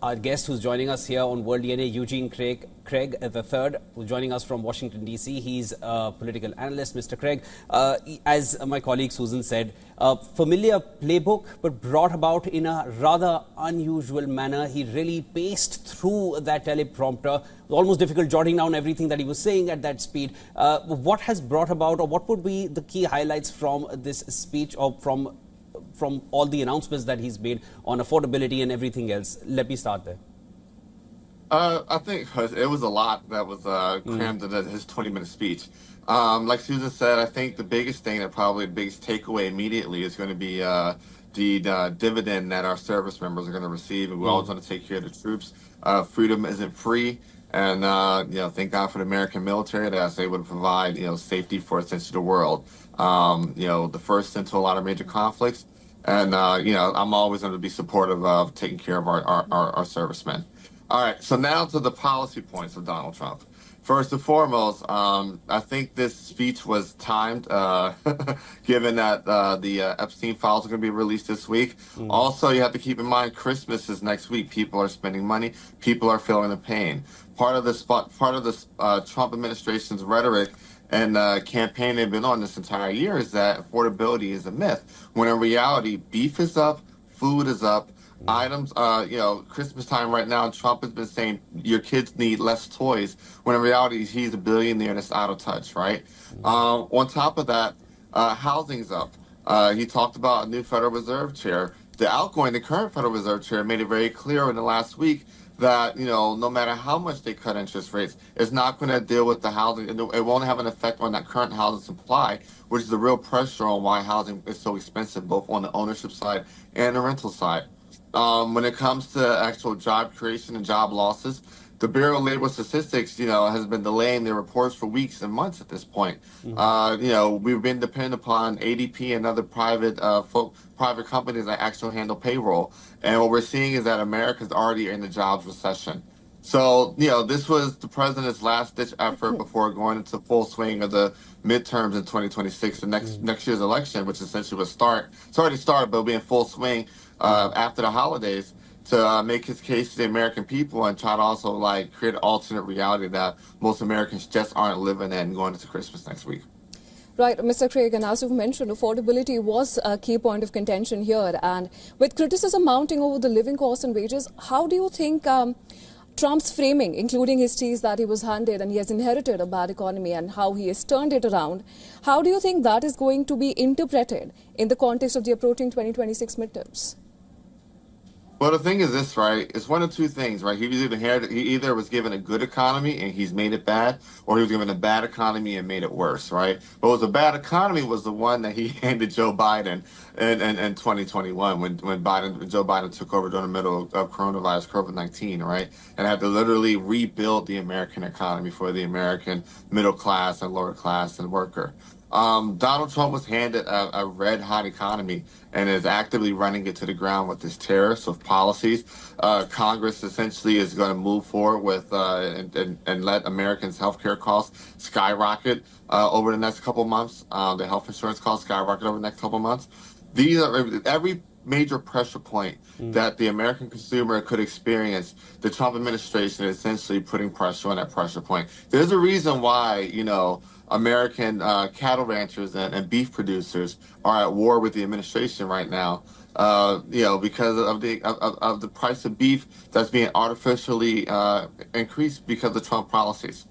our guest who's joining us here on World DNA, Eugene Craig the third, who's joining us from Washington, D.C. He's a political analyst. Mr. Craig, as my colleague Susan said, a familiar playbook, but brought about in a rather unusual manner. He really paced through that teleprompter. It was almost difficult jotting down everything that he was saying at that speed. What has brought about, or what would be the key highlights from this speech, or from all the announcements that he's made on affordability and everything else? Let me start there. I think it was a lot that was crammed into his 20-minute speech. Like Susan said, I think the biggest thing, that probably the biggest takeaway immediately, is going to be the dividend that our service members are going to receive, and we always want to take care of the troops. Freedom isn't free, and thank God for the American military that's able to provide safety for essentially the world. The first into a lot of major conflicts, and I'm always going to be supportive of taking care of our servicemen. All right, so now to the policy points of Donald Trump. First and foremost, I think this speech was timed, given that the Epstein files are going to be released this week. Also, you have to keep in mind Christmas is next week. People are spending money. People are feeling the pain. Part of this Trump administration's rhetoric and campaign they've been on this entire year is that affordability is a myth, when in reality, beef is up, food is up. Items, Christmas time right now, Trump has been saying your kids need less toys, when in reality, he's a billionaire that's out of touch, right? On top of that, housing's up. He talked about a new Federal Reserve chair. The current Federal Reserve chair made it very clear in the last week that, no matter how much they cut interest rates, it's not going to deal with the housing. It won't have an effect on that current housing supply, which is the real pressure on why housing is so expensive, both on the ownership side and the rental side. When it comes to actual job creation and job losses, the Bureau of Labor Statistics, has been delaying their reports for weeks and months at this point. We've been dependent upon ADP and other private companies that actually handle payroll. And what we're seeing is that America's already in the jobs recession. So, this was the president's last-ditch effort before going into full swing of the midterms in 2026, the next year's election, which essentially will start. It's already started, but it'll be in full swing after the holidays, to make his case to the American people and try to also create an alternate reality that most Americans just aren't living in going into Christmas next week. Right, Mr. Craig, and as you've mentioned, affordability was a key point of contention here. And with criticism mounting over the living costs and wages, how do you think Trump's framing, including his tease that he was handed and he has inherited a bad economy and how he has turned it around, how do you think that is going to be interpreted in the context of the approaching 2026 midterms? Well, the thing is this, right? It's one of two things, right? He either was given a good economy and he's made it bad, or he was given a bad economy and made it worse, right? But what was a bad economy was the one that he handed Joe Biden in 2021 when Joe Biden took over during the middle of coronavirus, COVID-19, right? And had to literally rebuild the American economy for the American middle class and lower class and worker. Donald Trump was handed a red-hot economy and is actively running it to the ground with his tariffs, with policies. Congress essentially is going to move forward with and let Americans' healthcare costs skyrocket over the next couple months. The health insurance costs skyrocket over the next couple months. These are every major pressure point that the American consumer could experience. The Trump administration is essentially putting pressure on that pressure point. There's a reason why, American cattle ranchers and beef producers are at war with the administration right now, because of the price of beef that's being artificially increased because of Trump policies.